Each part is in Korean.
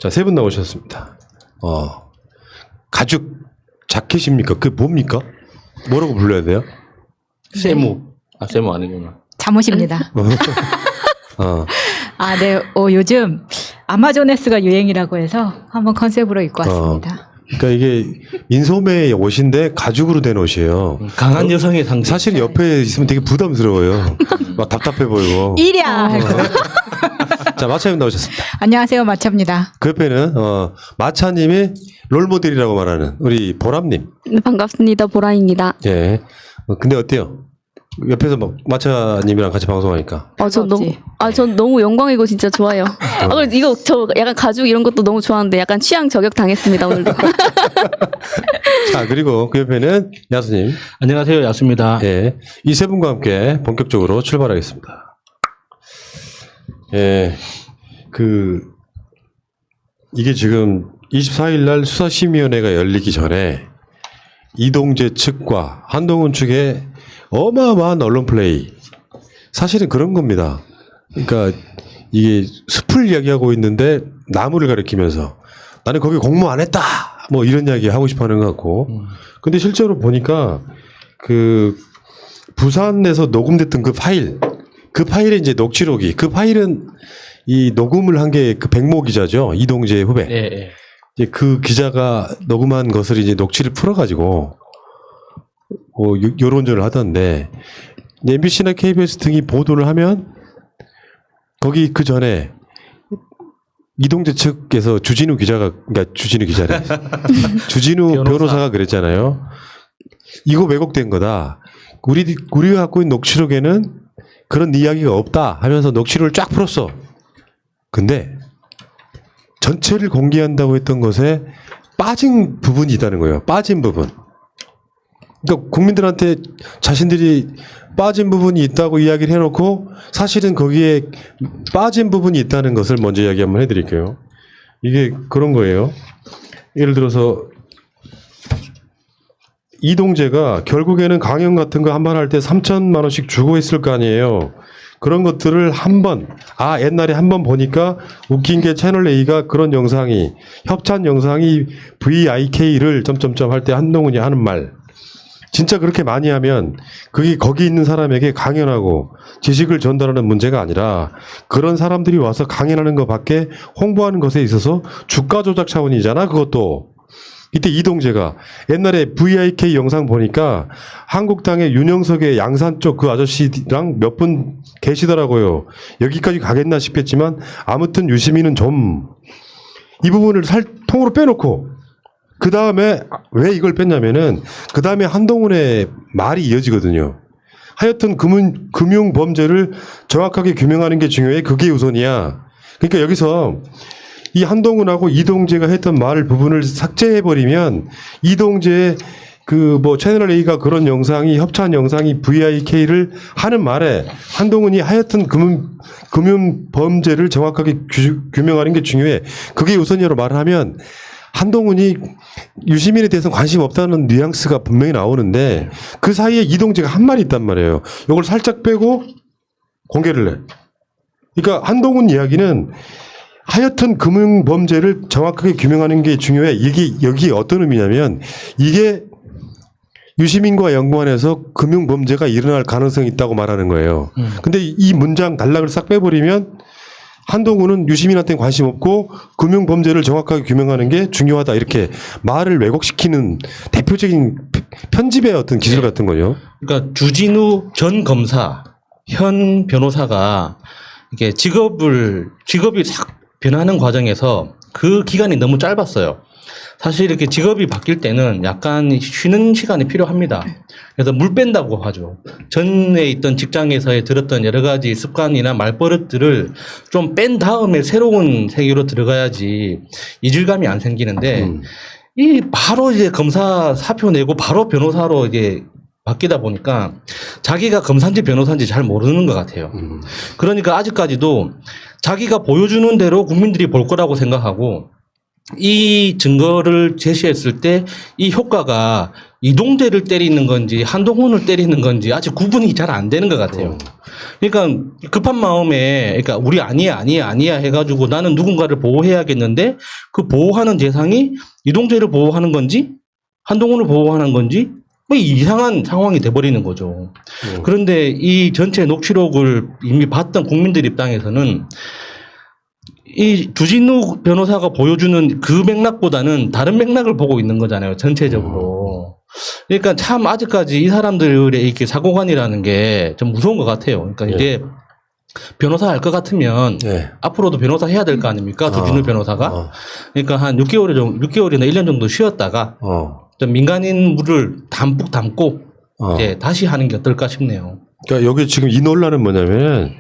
자, 세 분 나오셨습니다. 가죽 자켓입니까? 그게 뭡니까? 뭐라고 불러야 돼요? 세무. 아, 세무 아니구나. 잠옷입니다. 어. 아, 네. 요즘 아마존에스가 유행이라고 해서 한번 컨셉으로 입고 왔습니다. 그러니까 이게 인소매의 옷인데 가죽으로 된 옷이에요. 강한 여성의 상징. 사실 옆에 있으면 되게 부담스러워요. 막 답답해 보이고. 이랴! 자, 마차님 나오셨습니다. 안녕하세요. 마차입니다. 그 옆에는 마차님이 롤모델이라고 말하는 우리 보람님. 네, 반갑습니다. 보라입니다. 예. 근데 어때요? 옆에서 막 마차님이랑 같이 방송하니까. 전 너무 영광이고 진짜 좋아요. 그리고 이거 저 약간 가죽 이런 것도 너무 좋아하는데 약간 취향 저격 당했습니다, 오늘도. 자, 그리고 그 옆에는 야수님. 안녕하세요. 야수입니다. 예. 이 세 분과 함께 본격적으로 출발하겠습니다. 예. 이게 지금 24일 날 수사심의위원회가 열리기 전에 이동재 측과 한동훈 측의 어마어마한 언론 플레이. 사실은 그런 겁니다. 그러니까 이게 숲을 이야기하고 있는데 나무를 가리키면서 나는 거기 공모 안 했다. 뭐 이런 이야기 하고 싶어 하는 것 같고. 근데 실제로 보니까 부산에서 녹음됐던 그 파일의 이제 녹취록이, 그 파일은 이 녹음을 한 게 그 백모 기자죠. 이동재 후배. 예. 이제 그 기자가 녹음한 것을 이제 녹취를 풀어가지고 여론전을 하던데, MBC나 KBS 등이 보도를 하면 거기 그 전에 이동재 측에서 주진우 기자래. 주진우 변호사가 그랬잖아요. 이거 왜곡된 거다. 우리가 갖고 있는 녹취록에는 그런 이야기가 없다 하면서 녹취록을 쫙 풀었어. 근데 전체를 공개한다고 했던 것에 빠진 부분이 있다는 거예요. 빠진 부분. 그러니까 국민들한테 자신들이 빠진 부분이 있다고 이야기를 해놓고 사실은 거기에 빠진 부분이 있다는 것을 먼저 이야기 한번 해드릴게요. 이게 그런 거예요. 예를 들어서 이동재가 결국에는 강연 같은 거 한 번 할 때 3천만 원씩 주고 했을 거 아니에요. 그런 것들을 옛날에 한 번 보니까 웃긴 게 채널A가 그런 영상이, 협찬 영상이 VIK를 점점점 할 때 한동훈이 하는 말. 진짜 그렇게 많이 하면 그게 거기 있는 사람에게 강연하고 지식을 전달하는 문제가 아니라 그런 사람들이 와서 강연하는 것밖에 홍보하는 것에 있어서 주가 조작 차원이잖아, 그것도. 이때 이동재가 옛날에 VIK 영상 보니까 한국당의 윤영석의 양산 쪽 그 아저씨랑 몇 분 계시더라고요. 여기까지 가겠나 싶겠지만 아무튼 유시민은 좀 이 부분을 통으로 빼놓고 그 다음에 왜 이걸 뺐냐면은 그 다음에 한동훈의 말이 이어지거든요. 하여튼 금융 범죄를 정확하게 규명하는 게 중요해. 그게 우선이야. 그러니까 여기서 이 한동훈하고 이동재가 했던 말 부분을 삭제해버리면 이동재의 채널A가 그런 영상이, 협찬 영상이 VIK를 하는 말에 한동훈이 하여튼 금융 범죄를 정확하게 규명하는 게 중요해. 그게 우선이라고 말을 하면 한동훈이 유시민에 대해서는 관심 없다는 뉘앙스가 분명히 나오는데 그 사이에 이동재가 한 말이 있단 말이에요. 이걸 살짝 빼고 공개를 해. 그러니까 한동훈 이야기는 하여튼 금융범죄를 정확하게 규명하는 게 중요해. 여기 어떤 의미냐면 이게 유시민과 연관해서 금융범죄가 일어날 가능성이 있다고 말하는 거예요. 근데 이 문장 단락을 싹 빼버리면 한동훈은 유시민한테는 관심 없고 금융범죄를 정확하게 규명하는 게 중요하다. 이렇게 말을 왜곡시키는 대표적인 편집의 어떤 기술 같은 거죠. 그러니까 주진우 전 검사, 현 변호사가 이게 직업이 싹 변하는 과정에서 그 기간이 너무 짧았어요. 사실 이렇게 직업이 바뀔 때는 약간 쉬는 시간이 필요합니다. 그래서 물 뺀다고 하죠. 전에 있던 직장에서의 들었던 여러 가지 습관이나 말버릇들을 좀 뺀 다음에 새로운 세계로 들어가야지 이질감이 안 생기는데 바로 이제 검사 사표 내고 바로 변호사로 이제 바뀌다 보니까 자기가 검사인지 변호사인지 잘 모르는 것 같아요. 그러니까 아직까지도 자기가 보여주는 대로 국민들이 볼 거라고 생각하고 이 증거를 제시했을 때 이 효과가 이동재를 때리는 건지 한동훈을 때리는 건지 아직 구분이 잘 안 되는 것 같아요. 그러니까 급한 마음에 그러니까 우리 아니야 해가지고 나는 누군가를 보호해야겠는데 그 보호하는 대상이 이동재를 보호하는 건지 한동훈을 보호하는 건지 뭐 이상한 상황이 돼버리는 거죠. 그런데 이 전체 녹취록을 이미 봤던 국민들 입장에서는 이 주진우 변호사가 보여주는 그 맥락보다는 다른 맥락을 보고 있는 거잖아요. 전체적으로. 그러니까 참 아직까지 이 사람들의 이렇게 사고관이라는 게 좀 무서운 것 같아요. 그러니까 이제 변호사 할 것 같으면 네. 앞으로도 변호사 해야 될 거 아닙니까? 주진우 변호사가. 그러니까 한 6개월이나 1년 정도 쉬었다가 좀 민간인 물을 담뿍 담고 이제 다시 하는 게 어떨까 싶네요. 그러니까 여기 지금 이 논란은 뭐냐면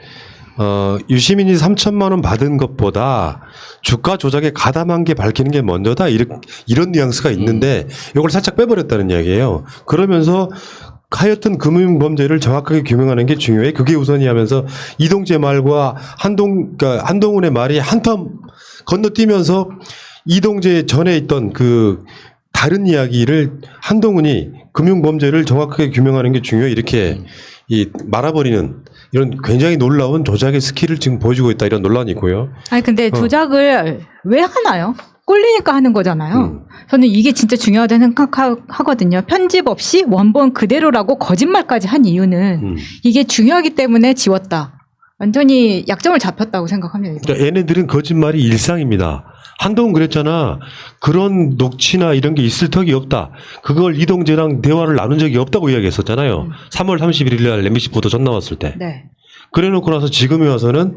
유시민이 3천만 원 받은 것보다 주가 조작에 가담한 게 밝히는 게 먼저다 이런 뉘앙스가 있는데 이걸 살짝 빼버렸다는 이야기예요. 그러면서 하여튼 금융범죄를 정확하게 규명하는 게 중요해. 그게 우선이 하면서 이동재 말과 그러니까 한동훈의 말이 한텀 건너뛰면서 이동재 전에 있던 그 다른 이야기를 한동훈이 금융범죄를 정확하게 규명하는 게 중요해. 이렇게 말아버리는 이런 굉장히 놀라운 조작의 스킬을 지금 보여주고 있다 이런 논란이 있고요. 아니 근데 조작을 왜 하나요? 꼴리니까 하는 거잖아요. 저는 이게 진짜 중요하다고 생각하거든요. 편집 없이 원본 그대로라고 거짓말까지 한 이유는 이게 중요하기 때문에 지웠다. 완전히 약점을 잡혔다고 생각합니다. 이거. 그러니까 얘네들은 거짓말이 일상입니다. 한동훈 그랬잖아. 그런 녹취나 이런 게 있을 턱이 없다. 그걸 이동재랑 대화를 나눈 적이 없다고 이야기했었잖아요. 3월 31일 날 MBC 보도 전 나왔을 때. 네. 그래 놓고 나서 지금에 와서는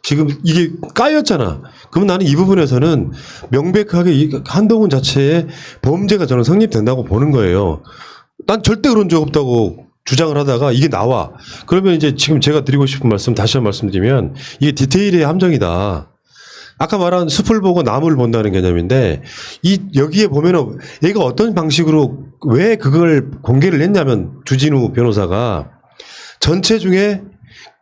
지금 이게 까였잖아. 그럼 나는 이 부분에서는 명백하게 이 한동훈 자체의 범죄가 저는 성립된다고 보는 거예요. 난 절대 그런 적 없다고 주장을 하다가 이게 나와. 그러면 이제 지금 제가 드리고 싶은 말씀 다시 한번 말씀드리면 이게 디테일의 함정이다. 아까 말한 숲을 보고 나무를 본다는 개념인데 여기에 보면은 얘가 어떤 방식으로 왜 그걸 공개를 했냐면 주진우 변호사가 전체 중에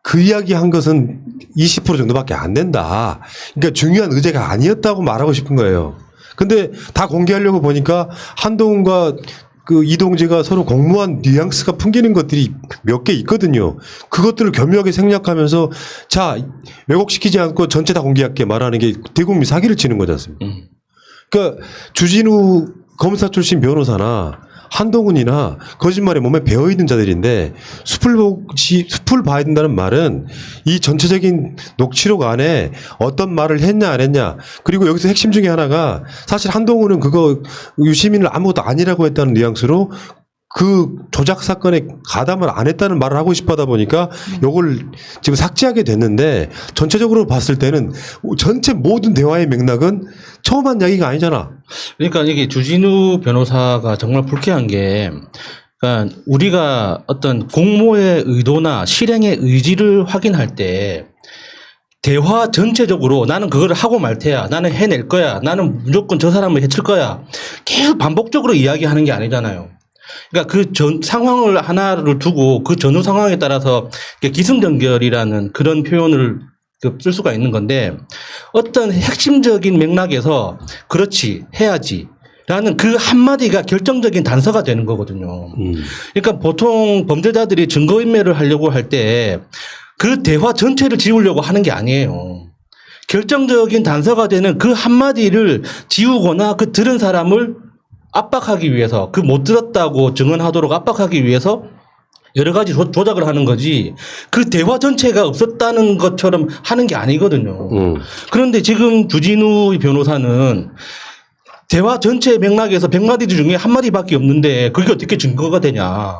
그 이야기 한 것은 20% 정도밖에 안 된다. 그러니까 중요한 의제가 아니었다고 말하고 싶은 거예요. 근데 다 공개하려고 보니까 한동훈과 그 이동재가 서로 공모한 뉘앙스가 풍기는 것들이 몇 개 있거든요. 그것들을 교묘하게 생략하면서 자, 왜곡시키지 않고 전체 다 공개할게 말하는 게 대국민 사기를 치는 거지 않습니까? 그러니까 주진우 검사 출신 변호사나 한동훈이나 거짓말에 몸에 배어있는 자들인데 숲을 봐야 된다는 말은 이 전체적인 녹취록 안에 어떤 말을 했냐 안 했냐 그리고 여기서 핵심 중에 하나가 사실 한동훈은 그거 유시민을 아무것도 아니라고 했다는 뉘앙스로 그 조작 사건에 가담을 안 했다는 말을 하고 싶어 하다 보니까 요걸 지금 삭제하게 됐는데 전체적으로 봤을 때는 전체 모든 대화의 맥락은 처음 한 이야기가 아니잖아. 그러니까 이게 주진우 변호사가 정말 불쾌한 게, 그러니까 우리가 어떤 공모의 의도나 실행의 의지를 확인할 때 대화 전체적으로 나는 그걸 하고 말 테야, 나는 해낼 거야, 나는 무조건 저 사람을 해칠 거야, 계속 반복적으로 이야기하는 게 아니잖아요. 그러니까 그 전 상황을 하나를 두고 그 전후 상황에 따라서 기승전결이라는 그런 표현을 쓸 수가 있는 건데 어떤 핵심적인 맥락에서 그렇지 해야지 라는 그 한마디가 결정적인 단서가 되는 거거든요. 그러니까 보통 범죄자들이 증거인멸을 하려고 할 때 그 대화 전체를 지우려고 하는 게 아니에요. 결정적인 단서가 되는 그 한마디를 지우거나 그 들은 사람을 압박하기 위해서 그 못 들었다고 증언하도록 압박하기 위해서 여러 가지 조작을 하는 거지 그 대화 전체가 없었다는 것처럼 하는 게 아니거든요. 그런데 지금 주진우 변호사는 대화 전체 맥락에서 100마디 중에 한마디밖에 없는데 그게 어떻게 증거가 되냐.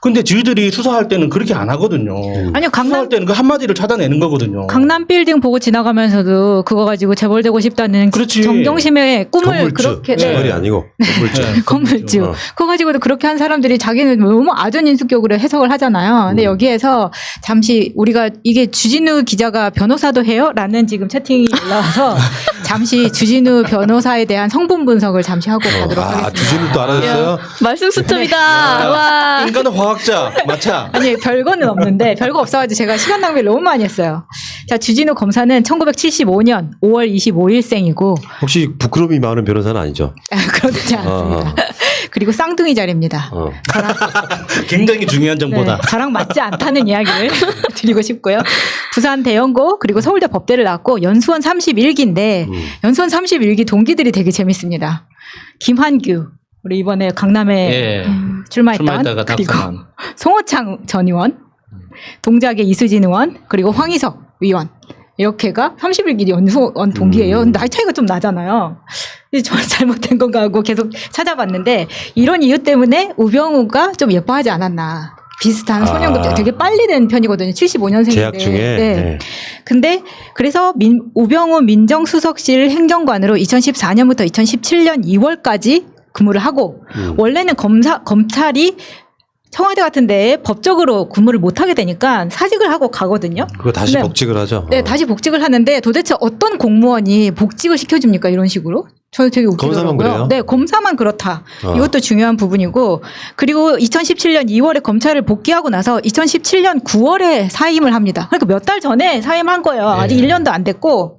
근데 저희들이 수사할 때는 그렇게 안 하거든요. 아니요, 수사할 때는 그 한마디를 찾아내는 거거든요. 강남 빌딩 보고 지나가면서도 그거 가지고 재벌되고 싶다는 그렇지. 정경심의 꿈을 건물주. 그렇게 재벌이 아니고 건물주. 네. 건물주. 그거 가지고도 그렇게 한 사람들이 자기는 너무 아전인수격으로 해석을 하잖아요. 근데 여기에서 잠시 우리가 이게 주진우 기자가 변호사도 해요? 라는 지금 채팅이 올라와서 잠시 주진우 변호사에 대한 성분 분석을 잠시 하고 가도록 하겠습니다. 주진우도 알아줬어요? 말씀 수첩이다. 와. 인간은 화학자 마차. 아니 별거는 없는데 별거 없어가지고 제가 시간 낭비를 너무 많이 했어요. 자, 주진우 검사는 1975년 5월 25일생이고 혹시 부끄러움이 많은 변호사는 아니죠? 그렇지 않습니다. 그리고 쌍둥이 자리입니다. 굉장히 중요한 정보다. 네, 저랑 맞지 않다는 이야기를 드리고 싶고요. 부산 대연고 그리고 서울대 법대를 나왔고 연수원 31기인데 연수원 31기 동기들이 되게 재밌습니다. 김한규 우리 이번에 강남에 예. 출마했던 출마했다가 그리고 낙선한. 송호창 전 의원, 동작의 이수진 의원 그리고 황희석 의원 이렇게가 31기 연수원 동기예요. 나이 차이가 좀 나잖아요. 저는 잘못된 건가 하고 계속 찾아봤는데 이런 이유 때문에 우병우가 좀 예뻐하지 않았나. 비슷한 소년급 되게 빨리 된 편이거든요. 75년생인데. 재학 중에. 네. 근데 그래서 우병우 민정수석실 행정관으로 2014년부터 2017년 2월까지 근무를 하고 원래는 검찰이 청와대 같은 데에 법적으로 근무를 못 하게 되니까 사직을 하고 가거든요. 그거 다시 근데 복직을 하죠. 네, 다시 복직을 하는데 도대체 어떤 공무원이 복직을 시켜줍니까? 이런 식으로? 저는 되게 웃기더라고요. 검사만 그래요? 네, 검사만 그렇다. 이것도 중요한 부분이고 그리고 2017년 2월에 검찰을 복귀하고 나서 2017년 9월에 사임을 합니다. 그러니까 몇 달 전에 사임한 거예요. 아직 1년도 안 됐고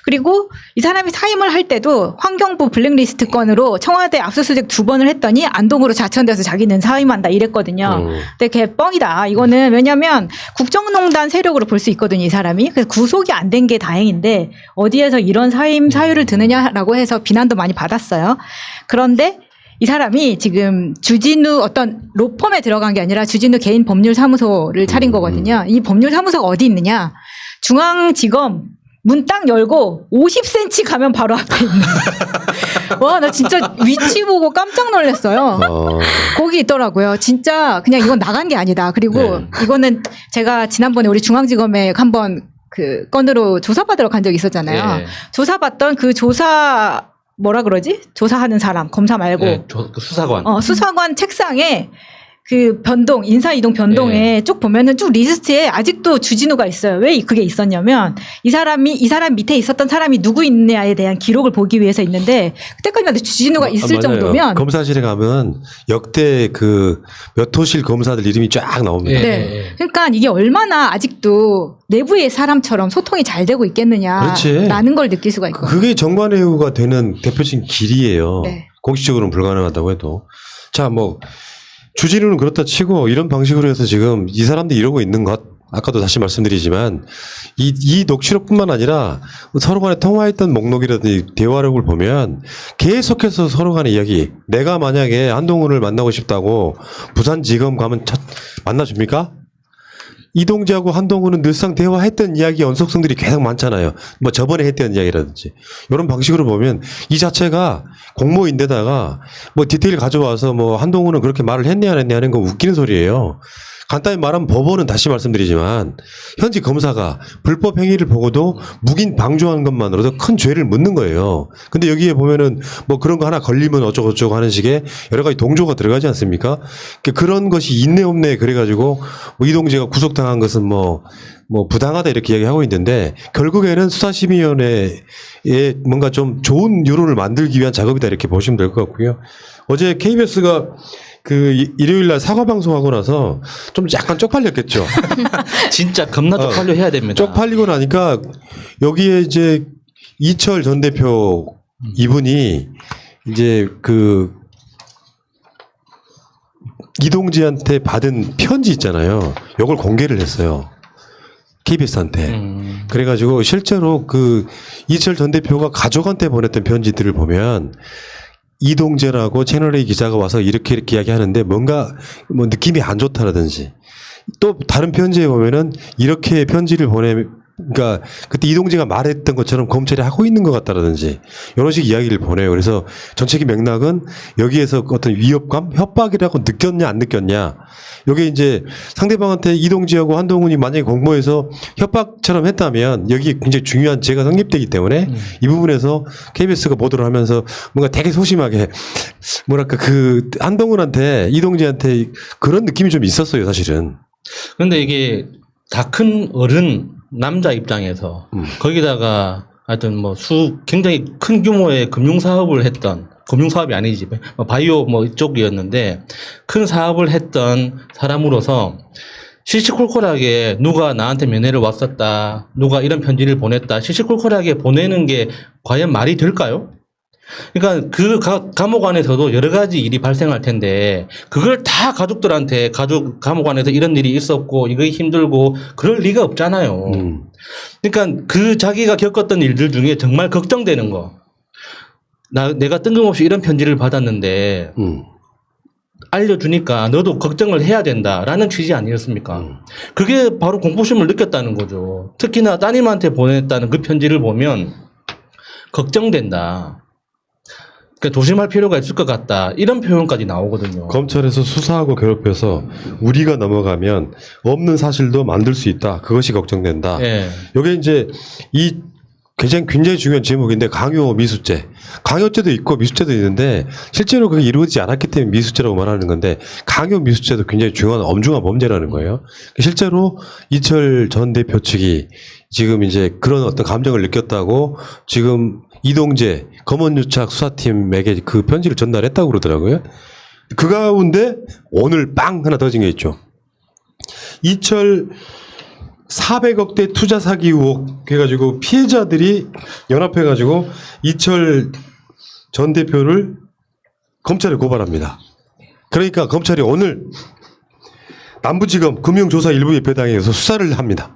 그리고 이 사람이 사임을 할 때도 환경부 블랙리스트 건으로 청와대 압수수색 2번을 했더니 안동으로 자천돼서 자기는 사임한다 이랬거든요. 근데 걔 뻥이다. 이거는 왜냐하면 국정농단 세력으로 볼 수 있거든요. 이 사람이. 그래서 구속이 안 된 게 다행인데 어디에서 이런 사임 사유를 드느냐라고 해서 비난도 많이 받았어요. 그런데 이 사람이 지금 주진우 어떤 로펌에 들어간 게 아니라 주진우 개인 법률사무소를 차린 거거든요. 이 법률사무소가 어디 있느냐. 중앙지검 문 딱 열고 50cm 가면 바로 앞에 있는. 와, 나 진짜 위치 보고 깜짝 놀랐어요. 거기 있더라고요. 진짜 그냥 이건 나간 게 아니다. 그리고 이거는 제가 지난번에 우리 중앙지검에 한번 그 건으로 조사받으러 간 적이 있었잖아요. 예. 조사받던 그 조사 뭐라 그러지? 조사하는 사람 검사 말고 예, 그 수사관. 수사관 책상에 그 변동, 인사이동 변동에 쭉 보면은 쭉 리스트에 아직도 주진우가 있어요. 왜 그게 있었냐면 이 사람 밑에 있었던 사람이 누구 있느냐에 대한 기록을 보기 위해서 있는데 그때까지만 해도 주진우가 있을 맞아요. 정도면 검사실에 가면 역대 그 몇 호실 검사들 이름이 쫙 나옵니다. 예. 네. 그러니까 이게 얼마나 아직도 내부의 사람처럼 소통이 잘 되고 그렇지. 있겠느냐라는 걸 느낄 수가 있거든요. 그게 정관예우가 되는 대표적인 길이에요. 네. 공식적으로는 불가능하다고 해도. 자, 뭐 주진우는 그렇다 치고 이런 방식으로 해서 지금 이 사람들이 이러고 있는 것 아까도 다시 말씀드리지만 이 녹취록뿐만 아니라 서로 간에 통화했던 목록이라든지 대화록을 보면 계속해서 서로 간의 이야기 내가 만약에 한동훈을 만나고 싶다고 부산지검 가면 만나줍니까? 이동재하고 한동훈은 늘상 대화했던 이야기 연속성들이 계속 많잖아요. 뭐 저번에 했던 이야기라든지 이런 방식으로 보면 이 자체가 공모인데다가 뭐 디테일 가져와서 뭐 한동훈은 그렇게 말을 했냐 안 했냐 하는 건 웃기는 소리예요. 간단히 말하면 법원은 다시 말씀드리지만 현직 검사가 불법 행위를 보고도 묵인 방조하는 것만으로도 큰 죄를 묻는 거예요. 근데 여기에 보면은 뭐 그런 거 하나 걸리면 어쩌고저쩌고 하는 식의 여러 가지 동조가 들어가지 않습니까? 그런 것이 있네 없네 그래가지고 뭐 이동재가 구속당한 것은 뭐 부당하다 이렇게 이야기하고 있는데 결국에는 수사심의위원회에 뭔가 좀 좋은 유로를 만들기 위한 작업이다 이렇게 보시면 될 것 같고요. 어제 KBS가 그 일요일 날 사과 방송하고 나서 좀 약간 쪽팔렸겠죠. 진짜 겁나 쪽팔려 해야 됩니다. 쪽팔리고 나니까 여기에 이제 이철 전 대표 이분이 이제 그 이동재한테 받은 편지 있잖아요. 이걸 공개를 했어요. KBS한테. 그래가지고 실제로 그 이철 전 대표가 가족한테 보냈던 편지들을 보면 이동재라고 채널A 기자가 와서 이렇게 이야기하는데 뭔가 뭐 느낌이 안 좋다라든지 또 다른 편지에 보면은 이렇게 편지를 그러니까 그때 이동재가 말했던 것처럼 검찰이 하고 있는 것 같다라든지 이런 식 이야기를 보내요. 그래서 전체적인 맥락은 여기에서 어떤 위협감, 협박이라고 느꼈냐 안 느꼈냐. 이게 이제 상대방한테 이동재하고 한동훈이 만약에 공모해서 협박처럼 했다면 여기 굉장히 중요한 죄가 성립되기 때문에 이 부분에서 KBS가 보도를 하면서 뭔가 되게 소심하게 뭐랄까 그 한동훈한테 이동재한테 그런 느낌이 좀 있었어요, 사실은. 그런데 이게 다 큰 어른 남자 입장에서 거기다가 하여튼 뭐 굉장히 큰 규모의 금융 사업을 했던 금융 사업이 아니지 바이오 뭐 이쪽이었는데 큰 사업을 했던 사람으로서 시시콜콜하게 누가 나한테 면회를 왔었다, 누가 이런 편지를 보냈다, 시시콜콜하게 보내는 게 과연 말이 될까요? 그러니까 그 감옥 안에서도 여러 가지 일이 발생할 텐데 그걸 다 가족들한테 감옥 안에서 이런 일이 있었고 이거 힘들고 그럴 리가 없잖아요. 그러니까 그 자기가 겪었던 일들 중에 정말 걱정되는 거. 내가 뜬금없이 이런 편지를 받았는데 알려주니까 너도 걱정을 해야 된다라는 취지 아니었습니까? 그게 바로 공포심을 느꼈다는 거죠. 특히나 따님한테 보냈다는 그 편지를 보면 걱정된다. 그러니까 조심할 필요가 있을 것 같다. 이런 표현까지 나오거든요. 검찰에서 수사하고 괴롭혀서 우리가 넘어가면 없는 사실도 만들 수 있다. 그것이 걱정된다. 예. 이게 이제 이 굉장히 중요한 제목인데 강요 미수죄. 강요죄도 있고 미수죄도 있는데 실제로 그게 이루어지지 않았기 때문에 미수죄라고 말하는 건데 강요 미수죄도 굉장히 중요한 엄중한 범죄라는 거예요. 실제로 이철 전 대표 측이 지금 이제 그런 어떤 감정을 느꼈다고 지금 이동재 검언유착 수사팀에게 그 편지를 전달했다고 그러더라고요. 그 가운데 오늘 빵 하나 더진 게 있죠. 이철 400억대 투자 사기 의혹 해가지고 피해자들이 연합해가지고 이철 전 대표를 검찰에 고발합니다. 그러니까 검찰이 오늘 남부지검 금융조사 일부 예표당에서 수사를 합니다.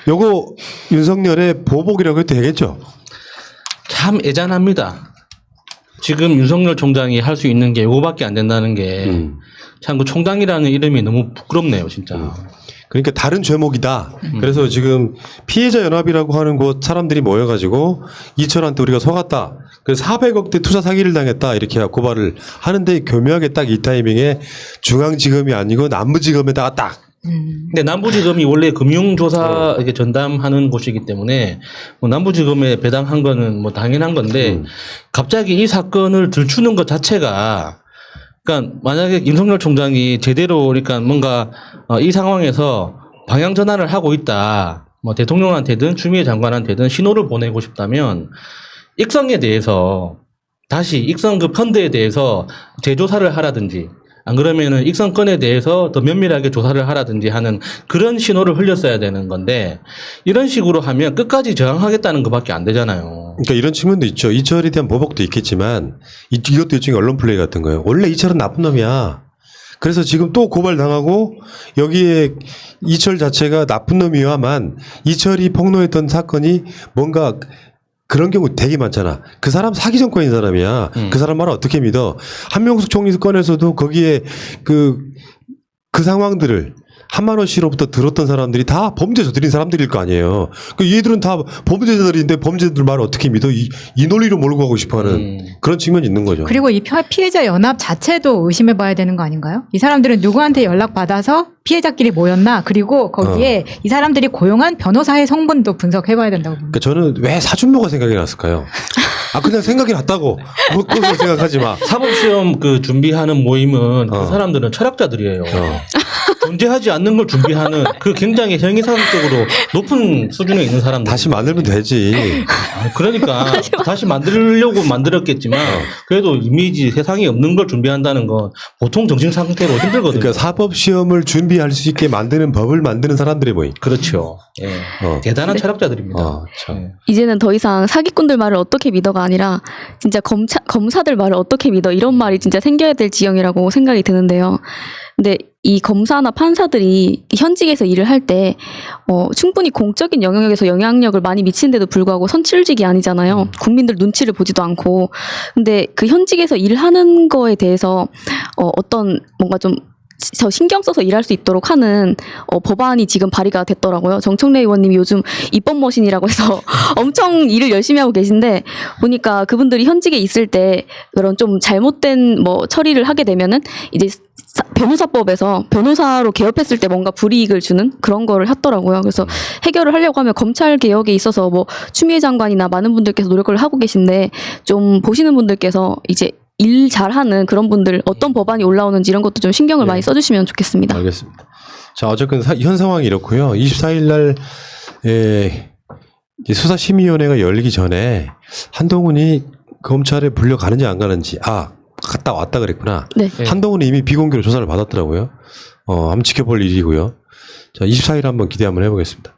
요거 윤석열의 보복이라고 해도 되겠죠? 참 애잔합니다. 지금 윤석열 총장이 할 수 있는 게 이거밖에 안 된다는 게 참 그 총장이라는 이름이 너무 부끄럽네요, 진짜. 그러니까 다른 죄목이다. 그래서 지금 피해자 연합이라고 하는 곳 사람들이 모여가지고 이철한테 우리가 속았다. 그래서 400억대 투자 사기를 당했다. 이렇게 고발을 하는데 교묘하게 딱 이 타이밍에 중앙지검이 아니고 남부지검에다가 딱. 근데 남부지검이 원래 금융조사 이렇게 전담하는 곳이기 때문에 뭐 남부지검에 배당한 거는 뭐 당연한 건데 갑자기 이 사건을 들추는 것 자체가 그러니까 만약에 윤석열 총장이 제대로 그러니까 뭔가 이 상황에서 방향 전환을 하고 있다. 뭐 대통령한테든 추미애 장관한테든 신호를 보내고 싶다면 익성에 대해서 다시 익성 그 펀드에 대해서 재조사를 하라든지 안 그러면은 익성 건에 대해서 더 면밀하게 조사를 하라든지 하는 그런 신호를 흘렸어야 되는 건데 이런 식으로 하면 끝까지 저항하겠다는 것밖에 안 되잖아요. 그러니까 이런 측면도 있죠. 이철에 대한 보복도 있겠지만 이것도 일종의 언론 플레이 같은 거예요. 원래 이철은 나쁜 놈이야. 그래서 지금 또 고발당하고 여기에 이철 자체가 나쁜 놈이야만 이철이 폭로했던 사건이 뭔가 그런 경우 되게 많잖아. 그 사람 사기 전권인 사람이야. 그 사람 말을 어떻게 믿어? 한명숙 총리 건에서도 거기에 그 상황들을 한만원 씨로부터 들었던 사람들이 다 범죄 저지른 사람들일 거 아니에요. 그 얘들은 다 범죄자들인데 범죄자들 말을 어떻게 믿어? 이 논리로 몰고 가고 싶어하는 그런 측면이 있는 거죠. 그리고 이 피해자 연합 자체도 의심해봐야 되는 거 아닌가요? 이 사람들은 누구한테 연락받아서 피해자끼리 모였나? 그리고 거기에 이 사람들이 고용한 변호사의 성분도 분석해봐야 된다고 봅니다. 그러니까 저는 왜 사준모가 생각이 났을까요? 아 그냥 생각이 났다고. 그거 생각하지 마. 사법시험 그 준비하는 모임은 그 사람들은 철학자들이에요. 존재하지 않는 걸 준비하는 그 굉장히 형이상학적으로 높은 수준에 있는 사람들. 다시 만들면 되지. 그러니까 다시 만들려고 만들었겠지만 그래도 이미지 세상에 없는 걸 준비한다는 건 보통 정신 상태로 힘들거든요. 그러니까 사법 시험을 준비할 수 있게 만드는 법을 만드는 사람들이 보인. 그렇죠. 예. 대단한 철학자들입니다. 참. 예. 이제는 더 이상 사기꾼들 말을 어떻게 믿어가 아니라 진짜 검사들 말을 어떻게 믿어 이런 말이 진짜 생겨야 될 지경이라고 생각이 드는데요. 근데 이 검사나 판사들이 현직에서 일을 할 때 충분히 공적인 영역에서 영향력을 많이 미치는데도 불구하고 선출직이 아니잖아요. 국민들 눈치를 보지도 않고. 근데 그 현직에서 일을 하는 거에 대해서 어떤 뭔가 좀 더 신경 써서 일할 수 있도록 하는 법안이 지금 발의가 됐더라고요. 정청래 의원님이 요즘 입법머신이라고 해서 엄청 일을 열심히 하고 계신데 보니까 그분들이 현직에 있을 때 그런 좀 잘못된 뭐 처리를 하게 되면은 이제 변호사법에서 변호사로 개업했을 때 뭔가 불이익을 주는 그런 거를 했더라고요. 그래서 해결을 하려고 하면 검찰 개혁에 있어서 뭐 추미애 장관이나 많은 분들께서 노력을 하고 계신데 좀 보시는 분들께서 이제 일 잘하는 그런 분들 어떤 법안이 올라오는지 이런 것도 좀 신경을 많이 써주시면 좋겠습니다. 알겠습니다. 자, 어쨌든 현 상황이 이렇고요. 24일 날 수사심의위원회가 열리기 전에 한동훈이 검찰에 불려가는지 안 가는지 갔다 왔다 그랬구나. 네. 한동훈이 이미 비공개로 조사를 받았더라고요. 한번 지켜볼 일이고요. 자, 24일 한번 기대 한번 해보겠습니다.